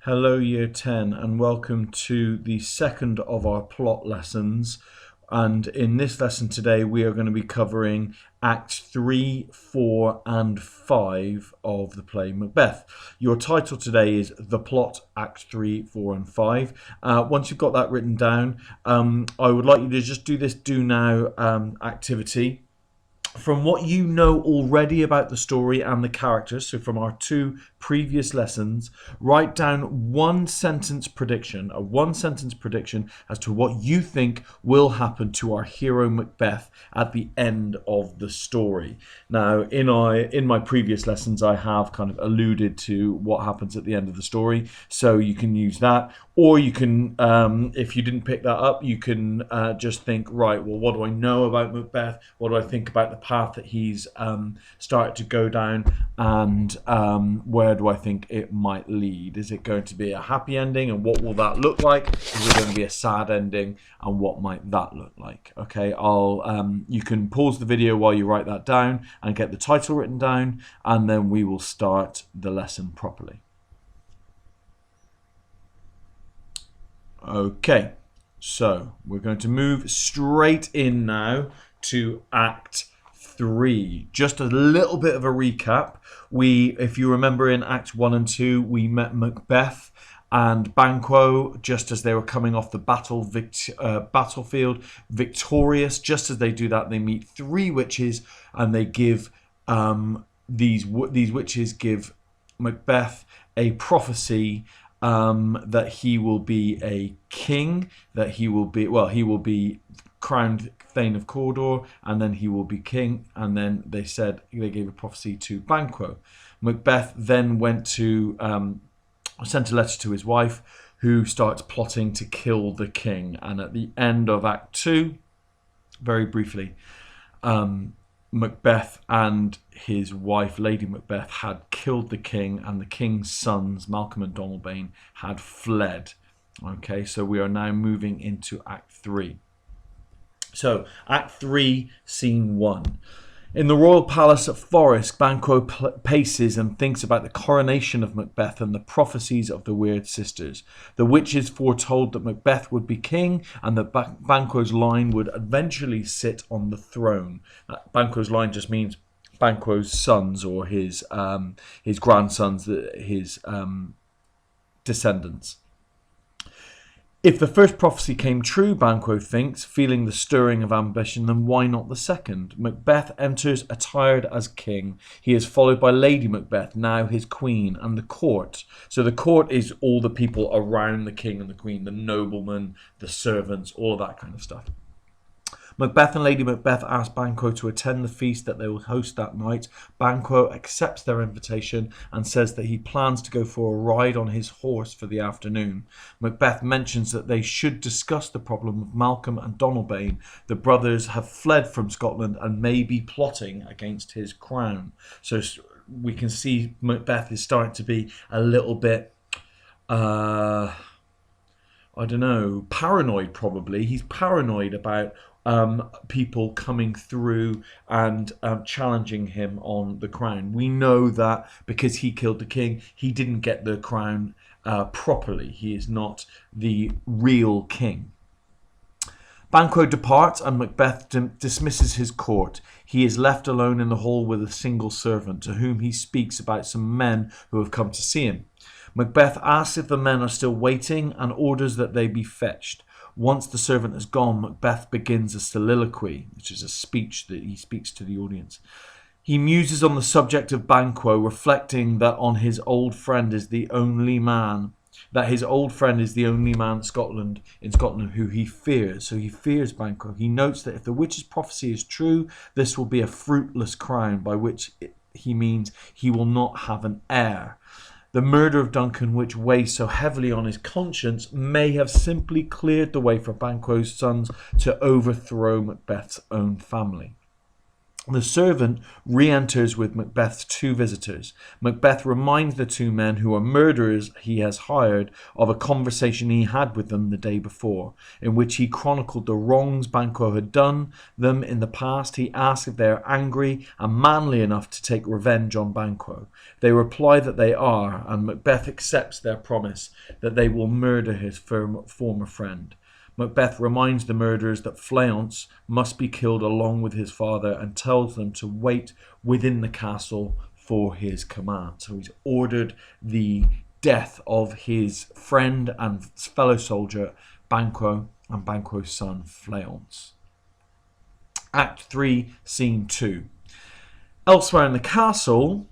Hello Year 10 and welcome to the second of our plot lessons, and in this lesson today we are going to be covering Acts 3, 4 and 5 of the play Macbeth. Your title today is The Plot, Act 3, 4 and 5. Once you've got that written down, I would like you to just do this do now activity. From what you know already about the story and the characters, so from our two previous lessons, write down a one sentence prediction as to what you think will happen to our hero Macbeth at the end of the story. Now, in my previous lessons, I have kind of alluded to what happens at the end of the story, so you can use that. Or you can, if you didn't pick that up, you can just think, right, well, what do I know about Macbeth? What do I think about the path that he's started to go down? And where do I think it might lead? Is it going to be a happy ending? And what will that look like? Is it going to be a sad ending? And what might that look like? Okay, you can pause the video while you write that down and get the title written down. And then we will start the lesson properly. Okay, so we're going to move straight in now to Act 3. Just a little bit of a recap. If you remember, in Acts 1 and 2, we met Macbeth and Banquo just as they were coming off the battlefield victorious. Just as they do that, they meet three witches, and they give these witches give Macbeth a prophecy that he will be a king, that he will be crowned Thane of Cawdor, and then he will be king. And then they gave a prophecy to Banquo. Macbeth then sent a letter to his wife, who starts plotting to kill the king. And at the end of Act 2, very briefly, Macbeth and his wife, Lady Macbeth, had killed the king, and the king's sons, Malcolm and Donalbain, had fled. Okay, so we are now moving into Act 3. So, Act 3, Scene 1. In the royal palace at Forest, Banquo paces and thinks about the coronation of Macbeth and the prophecies of the Weird Sisters. The witches foretold that Macbeth would be king and that Banquo's line would eventually sit on the throne. Banquo's line just means Banquo's sons, or his grandsons, his descendants. If the first prophecy came true, Banquo thinks, feeling the stirring of ambition, then why not the second? Macbeth enters attired as king. He is followed by Lady Macbeth, now his queen, and the court. So the court is all the people around the king and the queen, the noblemen, the servants, all of that kind of stuff. Macbeth and Lady Macbeth ask Banquo to attend the feast that they will host that night. Banquo accepts their invitation and says that he plans to go for a ride on his horse for the afternoon. Macbeth mentions that they should discuss the problem of Malcolm and Donalbain. The brothers have fled from Scotland and may be plotting against his crown. So we can see Macbeth is starting to be a little bit paranoid probably. He's paranoid about people coming through and challenging him on the crown. We know that because he killed the king, he didn't get the crown properly. He is not the real king. Banquo departs and Macbeth dismisses his court. He is left alone in the hall with a single servant, to whom he speaks about some men who have come to see him. Macbeth asks if the men are still waiting and orders that they be fetched. Once the servant has gone, Macbeth begins a soliloquy, which is a speech that he speaks to the audience. He muses on the subject of Banquo, reflecting that his old friend is the only man in Scotland who he fears. So he fears Banquo. He notes that if the witch's prophecy is true, this will be a fruitless crown, by which he means he will not have an heir. The murder of Duncan, which weighs so heavily on his conscience, may have simply cleared the way for Banquo's sons to overthrow Macbeth's own family. The servant re-enters with Macbeth's two visitors. Macbeth reminds the two men, who are murderers he has hired, of a conversation he had with them the day before, in which he chronicled the wrongs Banquo had done them in the past. He asks if they are angry and manly enough to take revenge on Banquo. They reply that they are, and Macbeth accepts their promise that they will murder his former friend. Macbeth reminds the murderers that Fleance must be killed along with his father, and tells them to wait within the castle for his command. So he's ordered the death of his friend and fellow soldier Banquo and Banquo's son Fleance. Act 3, Scene 2. Elsewhere in the castle,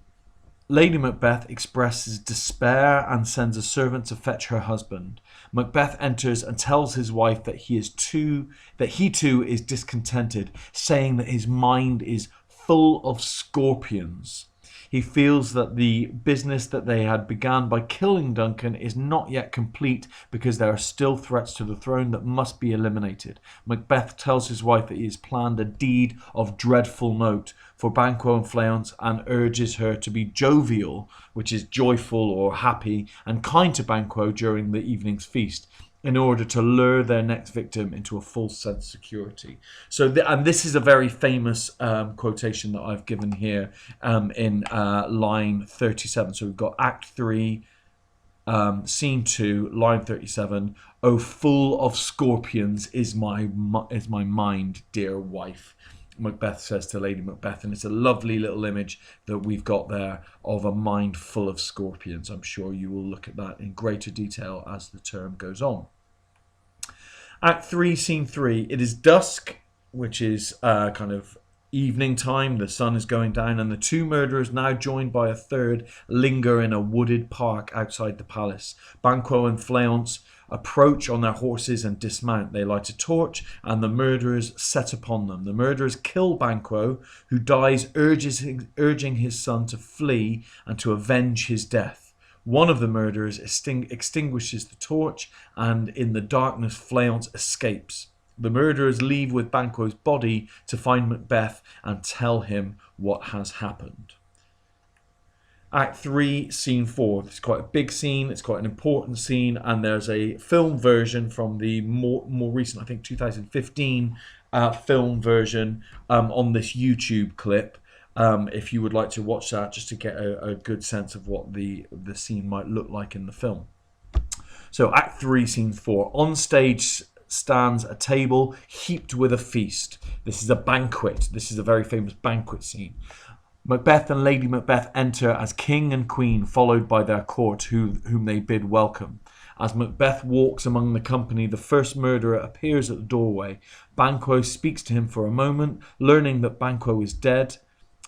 Lady Macbeth expresses despair and sends a servant to fetch her husband. Macbeth enters and tells his wife that he too is discontented, saying that his mind is full of scorpions. He feels that the business that they had begun by killing Duncan is not yet complete, because there are still threats to the throne that must be eliminated. Macbeth tells his wife that he has planned a deed of dreadful note for Banquo and Fleance, and urges her to be jovial, which is joyful or happy, and kind to Banquo during the evening's feast, in order to lure their next victim into a false sense of security. So, and this is a very famous quotation that I've given here in line 37. So we've got Act 3, Scene 2, line 37. "Oh, full of scorpions is my mind, dear wife," Macbeth says to Lady Macbeth, and it's a lovely little image that we've got there of a mind full of scorpions. I'm sure you will look at that in greater detail as the term goes on. Act 3, Scene 3. It is dusk, which is kind of evening time. The sun is going down, and the two murderers, now joined by a third, linger in a wooded park outside the palace. Banquo and Fleance approach on their horses and dismount. They light a torch, and the murderers set upon them. The murderers kill Banquo, who dies, urging his son to flee and to avenge his death. One of the murderers extinguishes the torch, and in the darkness Fleance escapes. The murderers leave with Banquo's body to find Macbeth and tell him what has happened. Act 3, Scene 4. It's quite a big scene, it's quite an important scene, and there's a film version from the more recent, I think 2015 film version on this YouTube clip. If you would like to watch that, just to get a good sense of what the scene might look like in the film. So Act 3, Scene 4. On stage stands a table heaped with a feast. This is a banquet. This is a very famous banquet scene. Macbeth and Lady Macbeth enter as king and queen, followed by their court, whom they bid welcome. As Macbeth walks among the company, the first murderer appears at the doorway. Banquo speaks to him for a moment, learning that Banquo is dead.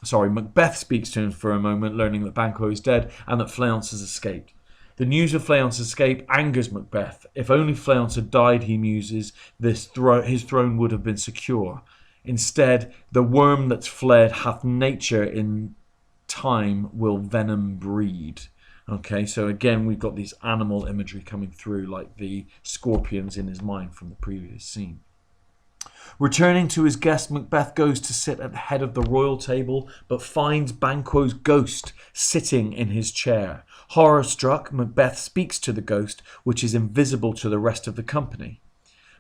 Macbeth speaks to him for a moment, learning that Banquo is dead and that Fleance has escaped. The news of Fleance's escape angers Macbeth. If only Fleance had died, he muses, his throne would have been secure. Instead, the worm that's fled hath nature, in time will venom breed. Okay, so again, we've got these animal imagery coming through, like the scorpions in his mind from the previous scene. Returning to his guest, Macbeth goes to sit at the head of the royal table, but finds Banquo's ghost sitting in his chair. Horror-struck, Macbeth speaks to the ghost, which is invisible to the rest of the company.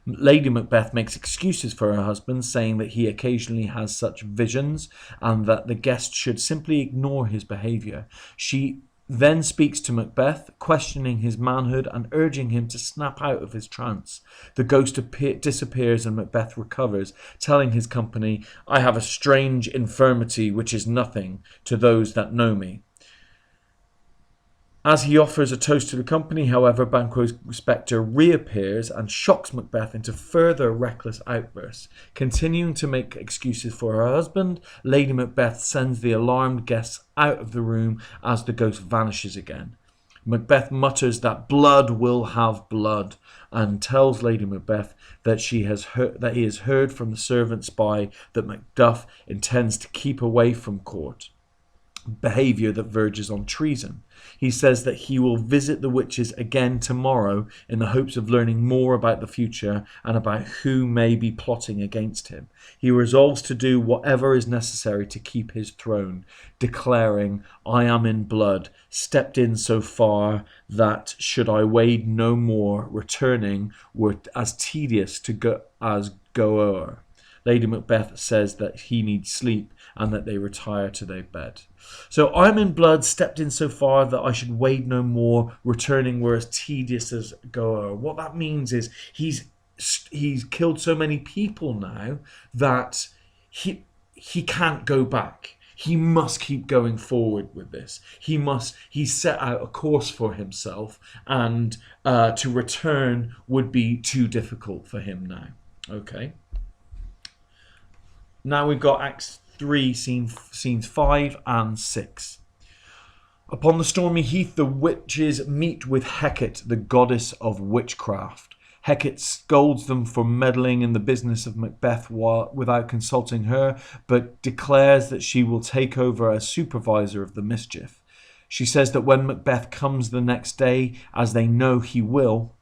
Lady Macbeth makes excuses for her husband, saying that he occasionally has such visions and that the guest should simply ignore his behaviour. She then speaks to Macbeth, questioning his manhood and urging him to snap out of his trance. The ghost disappears and Macbeth recovers, telling his company, "I have a strange infirmity which is nothing to those that know me." As he offers a toast to the company, however, Banquo's spectre reappears and shocks Macbeth into further reckless outbursts. Continuing to make excuses for her husband, Lady Macbeth sends the alarmed guests out of the room as the ghost vanishes again. Macbeth mutters that blood will have blood, and tells Lady Macbeth that he has heard from the servant spy that Macduff intends to keep away from court. behavior that verges on treason. He says that he will visit the witches again tomorrow in the hopes of learning more about the future and about who may be plotting against him. He resolves to do whatever is necessary to keep his throne, declaring, "I am in blood, stepped in so far that, should I wade no more, returning were as tedious to go as go o'er." Lady Macbeth says that he needs sleep and that they retire to their bed. So, "I'm in blood, stepped in so far that I should wade no more, returning were as tedious as go o'er." What that means is he's killed so many people now that he can't go back. He must keep going forward with this. He's set out a course for himself, and to return would be too difficult for him now. Okay. Now we've got Acts 3, scenes 5 and 6. Upon the stormy heath, the witches meet with Hecate, the goddess of witchcraft. Hecate scolds them for meddling in the business of Macbeth without consulting her, but declares that she will take over as supervisor of the mischief. She says that when Macbeth comes the next day, as they know he will,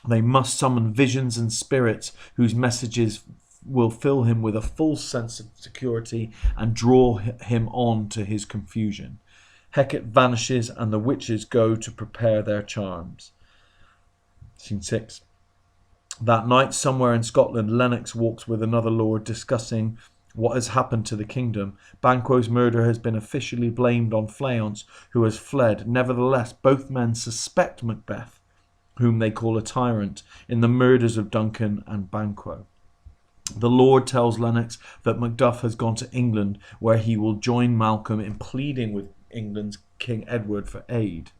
they must summon visions and spirits whose messages will fill him with a false sense of security and draw him on to his confusion. Hecate vanishes and the witches go to prepare their charms. Scene 6. That night, somewhere in Scotland, Lennox walks with another lord discussing what has happened to the kingdom. Banquo's murder has been officially blamed on Fleance, who has fled. Nevertheless, both men suspect Macbeth, whom they call a tyrant, in the murders of Duncan and Banquo. The Lord tells Lennox that Macduff has gone to England, where he will join Malcolm in pleading with England's King Edward for aid.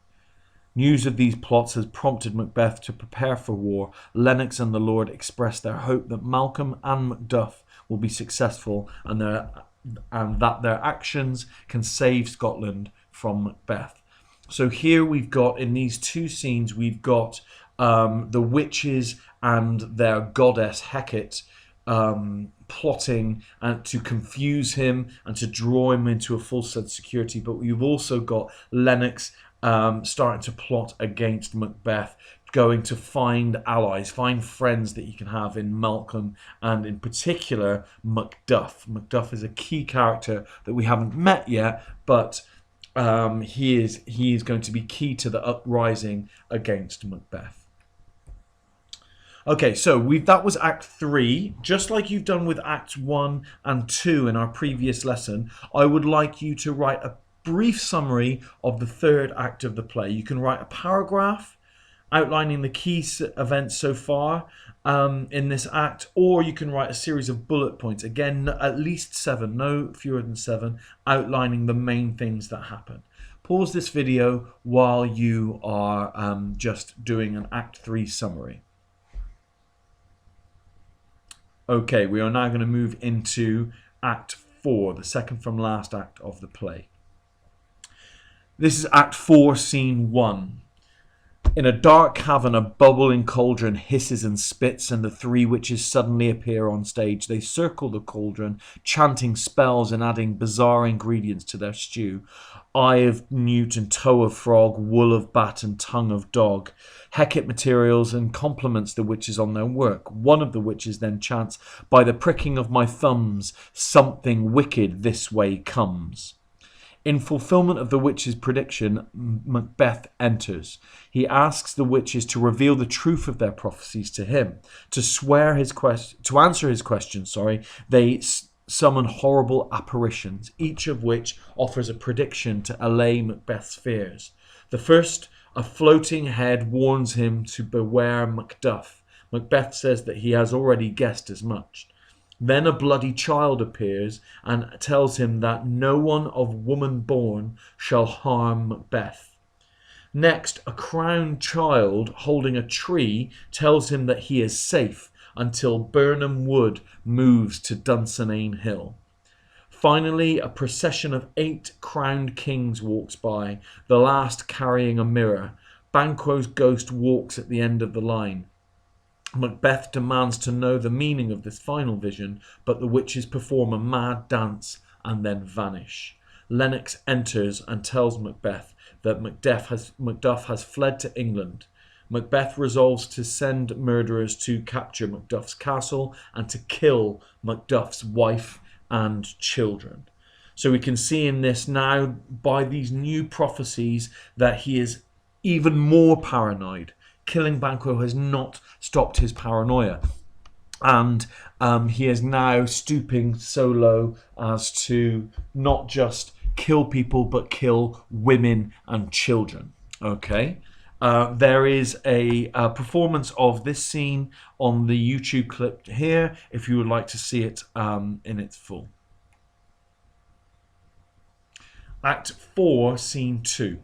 News of these plots has prompted Macbeth to prepare for war. Lennox and the Lord express their hope that Malcolm and Macduff will be successful and that their actions can save Scotland from Macbeth. So here we've got, in these two scenes, we've got the witches and their goddess Hecate plotting and to confuse him and to draw him into a false sense of security. But you've also got Lennox starting to plot against Macbeth, going to find allies, find friends that he can have in Malcolm and in particular Macduff. Macduff is a key character that we haven't met yet, but he is going to be key to the uprising against Macbeth. Okay, so that was Act 3. Just like you've done with Acts 1 and 2 in our previous lesson, I would like you to write a brief summary of the third act of the play. You can write a paragraph outlining the key events so far in this act, or you can write a series of bullet points, again at least 7, no fewer than 7, outlining the main things that happen. Pause this video while you are just doing an Act 3 summary. Okay, we are now going to move into Act 4, the second from last act of the play. This is Act 4, Scene 1. In a dark cavern, a bubbling cauldron hisses and spits, and the three witches suddenly appear on stage. They circle the cauldron, chanting spells and adding bizarre ingredients to their stew. Eye of newt and toe of frog, wool of bat and tongue of dog. Hecate materials and compliments the witches on their work. One of the witches then chants, "By the pricking of my thumbs, something wicked this way comes." In fulfillment of the witch's prediction, Macbeth enters. He asks the witches to reveal the truth of their prophecies to him. To answer his question, they summon horrible apparitions, each of which offers a prediction to allay Macbeth's fears. The first, a floating head, warns him to beware Macduff. Macbeth says that he has already guessed as much. Then a bloody child appears and tells him that no one of woman born shall harm Macbeth. Next, a crowned child holding a tree tells him that he is safe until Birnam Wood moves to Dunsinane Hill. Finally, a procession of 8 crowned kings walks by, the last carrying a mirror. Banquo's ghost walks at the end of the line. Macbeth demands to know the meaning of this final vision, but the witches perform a mad dance and then vanish. Lennox enters and tells Macbeth that Macduff has fled to England. Macbeth resolves to send murderers to capture Macduff's castle and to kill Macduff's wife and children. So we can see in this now, by these new prophecies, that he is even more paranoid. Killing Banquo has not stopped his paranoia. And he is now stooping so low as to not just kill people, but kill women and children. Okay? There is a performance of this scene on the YouTube clip here, if you would like to see it in its full. Act 4, Scene 2.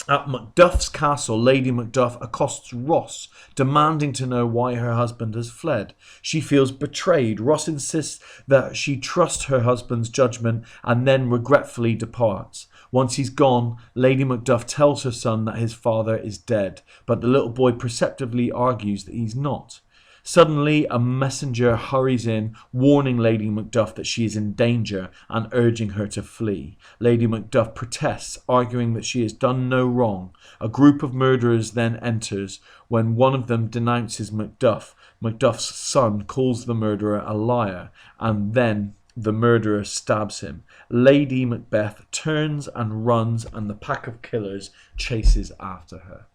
At Macduff's castle, Lady Macduff accosts Ross, demanding to know why her husband has fled. She feels betrayed. Ross insists that she trust her husband's judgment and then regretfully departs. Once he's gone, Lady Macduff tells her son that his father is dead, but the little boy perceptively argues that he's not. Suddenly, a messenger hurries in, warning Lady Macduff that she is in danger and urging her to flee. Lady Macduff protests, arguing that she has done no wrong. A group of murderers then enters. When one of them denounces Macduff, Macduff's son calls the murderer a liar, and then the murderer stabs him. Lady Macbeth turns and runs, and the pack of killers chases after her.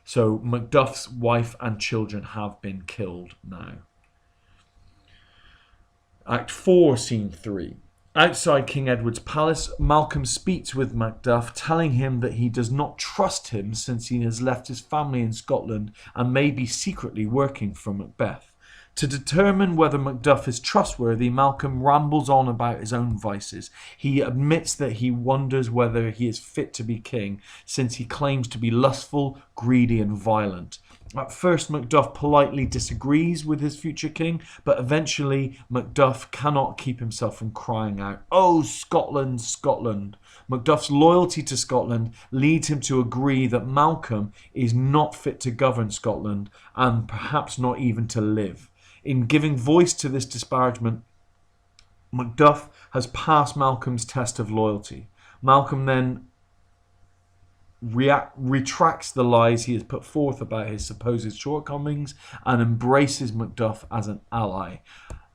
So Macduff's wife and children have been killed now. Act 4, Scene 3. Outside King Edward's palace, Malcolm speaks with Macduff, telling him that he does not trust him since he has left his family in Scotland and may be secretly working for Macbeth. To determine whether Macduff is trustworthy, Malcolm rambles on about his own vices. He admits that he wonders whether he is fit to be king, since he claims to be lustful, greedy, and violent. At first, Macduff politely disagrees with his future king, but eventually Macduff cannot keep himself from crying out, "Oh, Scotland, Scotland!" Macduff's loyalty to Scotland leads him to agree that Malcolm is not fit to govern Scotland, and perhaps not even to live. In giving voice to this disparagement, Macduff has passed Malcolm's test of loyalty. Malcolm then retracts the lies he has put forth about his supposed shortcomings and embraces Macduff as an ally.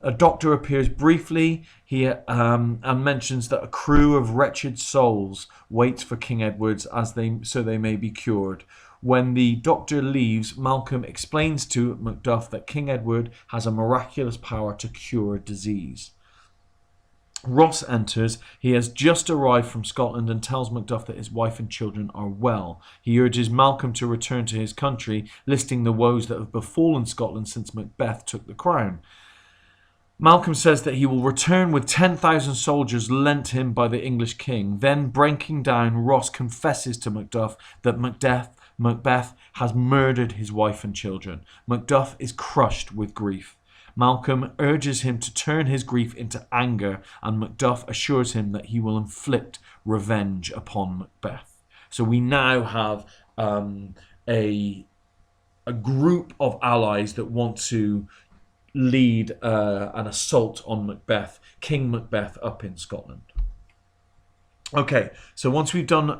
A doctor appears briefly and mentions that a crew of wretched souls waits for King Edward so they may be cured. When the doctor leaves, Malcolm explains to Macduff that King Edward has a miraculous power to cure disease. Ross enters. He has just arrived from Scotland and tells Macduff that his wife and children are well. He urges Malcolm to return to his country, listing the woes that have befallen Scotland since Macbeth took the crown. Malcolm says that he will return with 10,000 soldiers lent him by the English king. Then, breaking down, Ross confesses to Macduff that Macbeth has murdered his wife and children. Macduff is crushed with grief. Malcolm urges him to turn his grief into anger, and Macduff assures him that he will inflict revenge upon Macbeth. So we now have a group of allies that want to lead an assault on Macbeth, King Macbeth, up in Scotland. Okay, so once we've done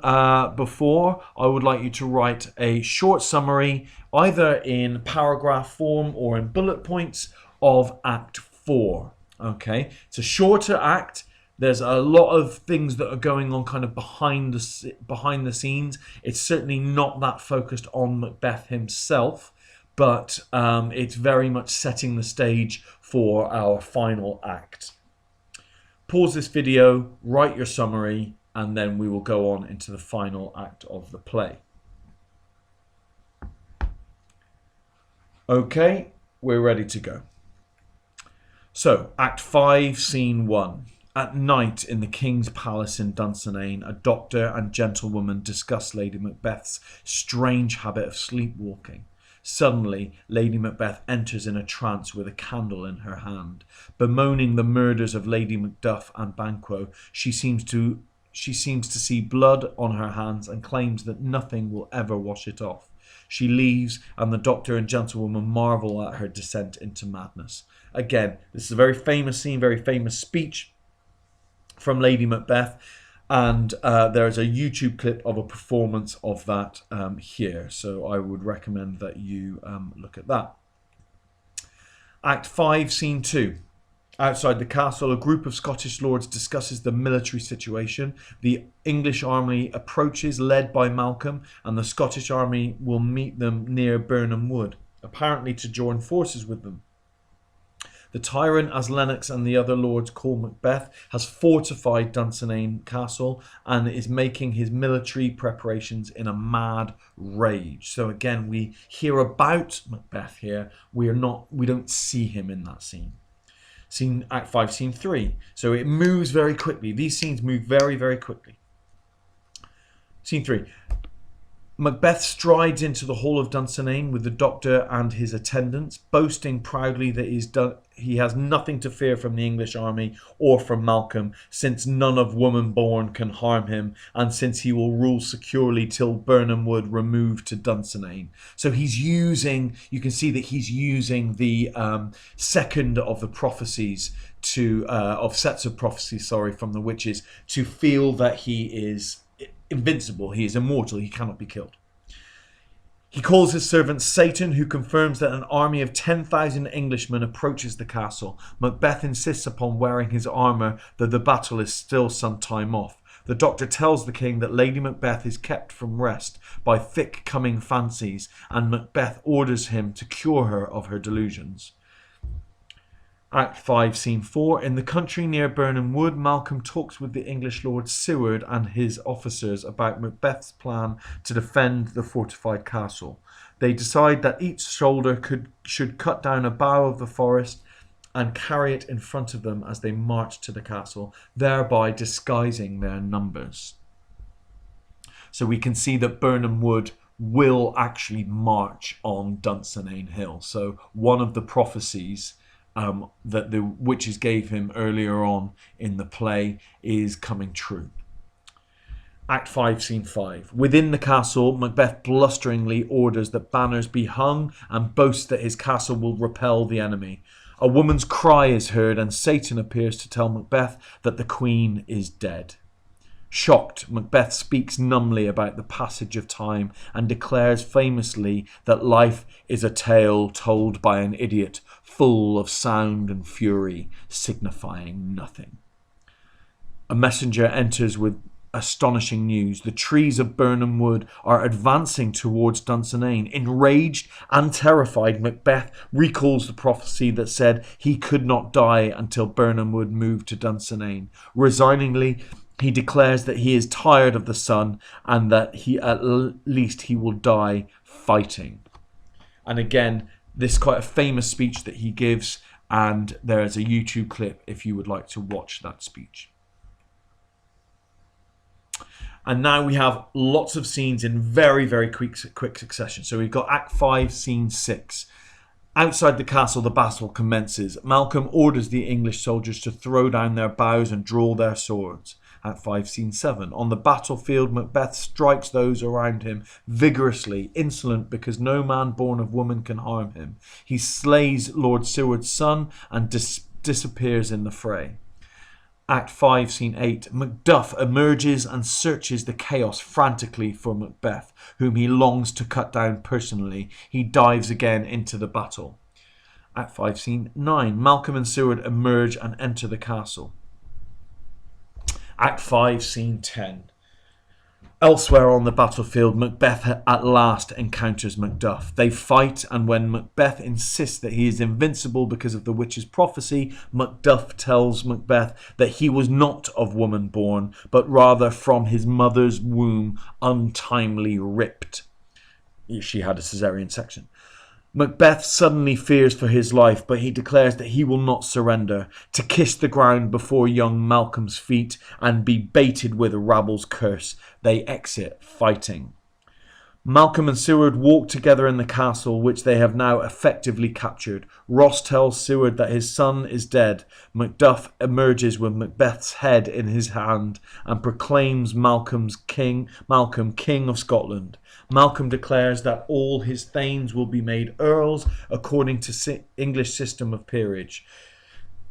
before, I would like you to write a short summary, either in paragraph form or in bullet points, of Act 4. Okay, it's a shorter act. There's a lot of things that are going on kind of behind the scenes. It's certainly not that focused on Macbeth himself, but it's very much setting the stage for our final act. Pause this video, write your summary, and then we will go on into the final act of the play. Okay, we're ready to go. So, Act 5, Scene 1. At night in the King's Palace in Dunsinane, a doctor and gentlewoman discuss Lady Macbeth's strange habit of sleepwalking. Suddenly, Lady Macbeth enters in a trance with a candle in her hand. Bemoaning the murders of Lady Macduff and Banquo, she seems to see blood on her hands and claims that nothing will ever wash it off. She leaves, and the doctor and gentlewoman marvel at her descent into madness. Again, this is a very famous scene, very famous speech from Lady Macbeth. And there's a YouTube clip of a performance of that here. So I would recommend that you look at that. Act 5, Scene 2. Outside the castle, a group of Scottish lords discusses the military situation. The English army approaches, led by Malcolm, and the Scottish army will meet them near Birnam Wood, apparently to join forces with them. The tyrant, as Lennox and the other lords call Macbeth, has fortified Dunsinane Castle and is making his military preparations in a mad rage. So again, we hear about Macbeth here. We don't see him in that scene. Act 5, Scene 3. So it moves very quickly. These scenes move very, very quickly. Scene 3. Macbeth strides into the hall of Dunsinane with the doctor and his attendants, boasting proudly that he has nothing to fear from the English army or from Malcolm, since none of woman born can harm him, and since he will rule securely till Birnam Wood removed to Dunsinane. So you can see that he's using the second of the prophecies of sets of prophecies, from the witches, to feel that he is invincible, he is immortal, he cannot be killed. He calls his servant Satan, who confirms that an army of 10,000 Englishmen approaches the castle. Macbeth insists upon wearing his armour, though the battle is still some time off. The doctor tells the king that Lady Macbeth is kept from rest by thick coming fancies, and Macbeth orders him to cure her of her delusions. Act 5, Scene 4. In the country near Birnam Wood, Malcolm talks with the English Lord Seward and his officers about Macbeth's plan to defend the fortified castle. They decide that each soldier should cut down a bough of the forest and carry it in front of them as they march to the castle, thereby disguising their numbers. So we can see that Birnam Wood will actually march on Dunsinane Hill. So one of the prophecies that the witches gave him earlier on in the play is coming true. Act 5, Scene 5. Within the castle, Macbeth blusteringly orders that banners be hung and boasts that his castle will repel the enemy. A woman's cry is heard and Satan appears to tell Macbeth that the queen is dead. Shocked, Macbeth speaks numbly about the passage of time and declares famously that life is a tale told by an idiot, full of sound and fury, signifying nothing. A messenger enters with astonishing news. The trees of Birnam Wood are advancing towards Dunsinane. Enraged and terrified, Macbeth recalls the prophecy that said he could not die until Birnam Wood moved to Dunsinane. Resigningly, he declares that he is tired of the sun and that at least he will die fighting. And again, this is quite a famous speech that he gives, and there is a YouTube clip if you would like to watch that speech. And now we have lots of scenes in very, very quick succession. So we've got Act 5, Scene 6. Outside the castle, the battle commences. Malcolm orders the English soldiers to throw down their bows and draw their swords. Act 5, Scene 7. On the battlefield, Macbeth strikes those around him vigorously, insolent because no man born of woman can harm him. He slays Lord Seward's son and disappears in the fray. Act 5, Scene 8. Macduff emerges and searches the chaos frantically for Macbeth, whom he longs to cut down personally. He dives again into the battle. Act 5, Scene 9. Malcolm and Seward emerge and enter the castle. Act 5, Scene 10. Elsewhere on the battlefield, Macbeth at last encounters Macduff. They fight, and when Macbeth insists that he is invincible because of the witch's prophecy, Macduff tells Macbeth that he was not of woman born, but rather from his mother's womb untimely ripped. She had a caesarean section. Macbeth suddenly fears for his life, but he declares that he will not surrender. To kiss the ground before young Malcolm's feet and be baited with a rabble's curse, they exit fighting. Malcolm and Seward walk together in the castle, which they have now effectively captured. Ross tells Seward that his son is dead. Macduff emerges with Macbeth's head in his hand and proclaims Malcolm King of Scotland. Malcolm declares that all his thanes will be made earls according to English system of peerage.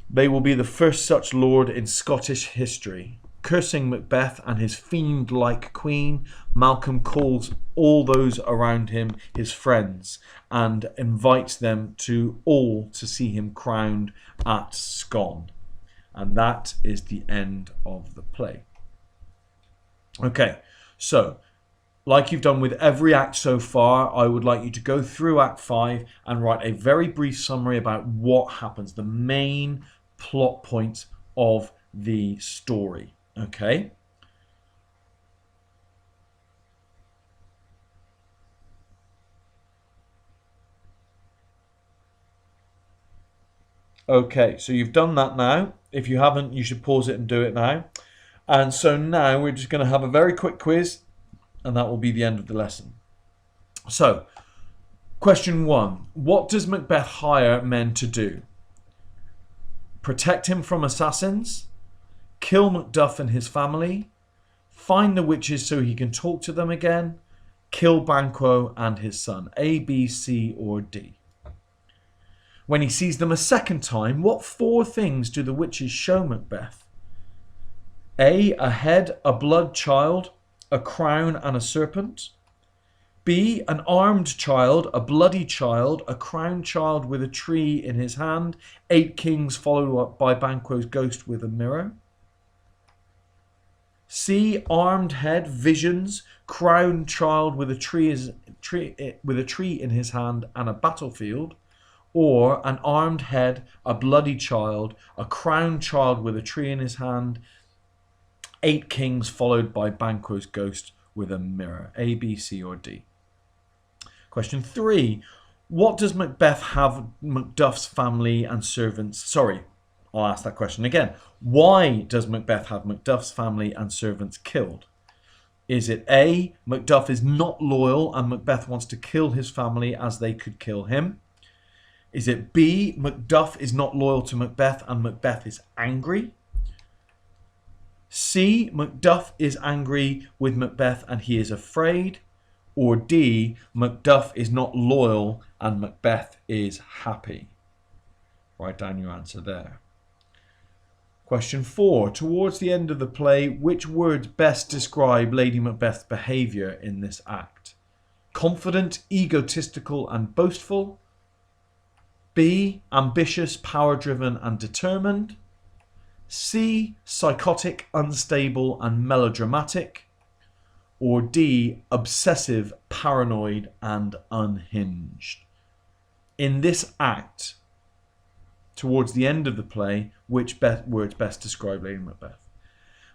They will be the first such lord in Scottish history. Cursing Macbeth and his fiend-like queen, Malcolm calls all those around him his friends and invites them all to see him crowned at Scone. And that is the end of the play. Okay, so like you've done with every act so far, I would like you to go through Act 5 and write a very brief summary about what happens, the main plot points of the story. Okay? Okay, so you've done that now. If you haven't, you should pause it and do it now. And so now we're just going to have a very quick quiz, and that will be the end of the lesson. So, question 1. What does Macbeth hire men to do? Protect him from assassins? Kill Macduff and his family? Find the witches so he can talk to them again? Kill Banquo and his son? A, B, C, or D? When he sees them a second time, what 4 things do the witches show Macbeth? A head, a blood child, a crown and a serpent. B, an armed child, a bloody child, a crowned child with a tree in his hand, 8 kings followed up by Banquo's ghost with a mirror. C, armed head, visions, crowned child with a tree in his hand and a battlefield. Or an armed head, a bloody child, a crowned child with a tree in his hand, 8 kings followed by Banquo's ghost with a mirror. A, B, C, or D? Question 3. What does Macbeth have Macduff's family and servants... Sorry, I'll ask that question again. Why does Macbeth have Macduff's family and servants killed? Is it A, Macduff is not loyal and Macbeth wants to kill his family as they could kill him? Is it B, Macduff is not loyal to Macbeth and Macbeth is angry? C, Macduff is angry with Macbeth and he is afraid? Or D, Macduff is not loyal and Macbeth is happy? Write down your answer there. Question 4. Towards the end of the play, which words best describe Lady Macbeth's behaviour in this act? Confident, egotistical and boastful? B, ambitious, power-driven and determined? C, psychotic, unstable and melodramatic? Or D, obsessive, paranoid and unhinged? In this act, towards the end of the play, which words best describe Lady Macbeth?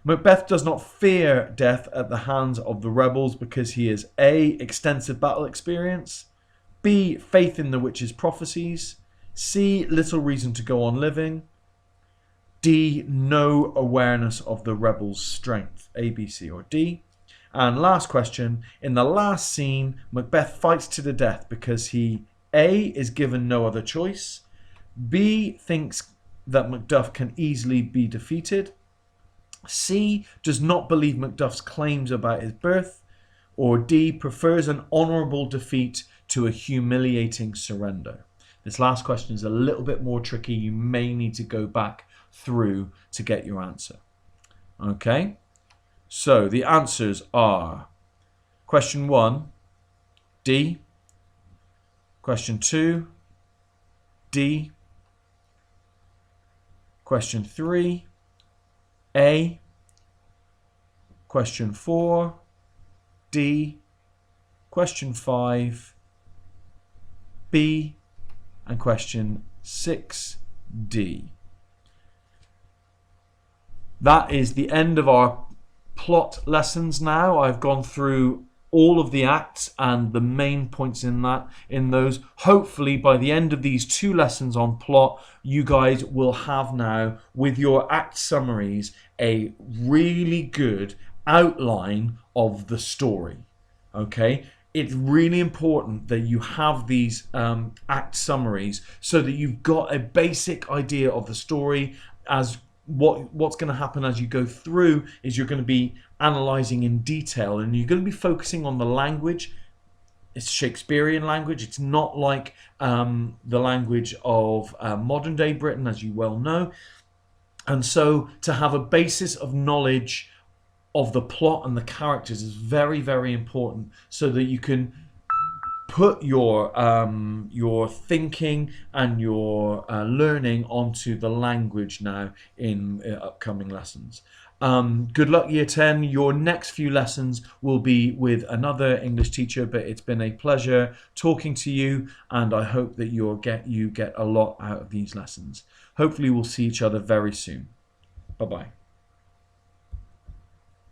Macbeth does not fear death at the hands of the rebels because he has A, extensive battle experience, B, faith in the witches' prophecies, C, little reason to go on living, D, no awareness of the rebels' strength. A, B, C, or D? And last question, in the last scene, Macbeth fights to the death because he A, is given no other choice, B, thinks that Macduff can easily be defeated, C, does not believe Macduff's claims about his birth, or D, prefers an honourable defeat to a humiliating surrender. This last question is a little bit more tricky. You may need to go back through to get your answer. Okay, so the answers are question 1, D, question 2, D, question 3, A, question 4, D, question 5, B, and question 6, D. That is the end of our plot lessons now. I've gone through all of the acts and the main points in those. Hopefully by the end of these 2 lessons on plot, you guys will have now, with your act summaries, a really good outline of the story. Okay? It's really important that you have these act summaries so that you've got a basic idea of the story. As what's going to happen as you go through is you're going to be analysing in detail and you're going to be focusing on the language. It's Shakespearean language. It's not like the language of modern day Britain, as you well know. And so to have a basis of knowledge of the plot and the characters is very, very important, so that you can put your thinking and your learning onto the language now in upcoming lessons. Good luck, Year 10. Your next few lessons will be with another English teacher, but it's been a pleasure talking to you, and I hope that you get a lot out of these lessons. Hopefully we'll see each other very soon. Bye-bye.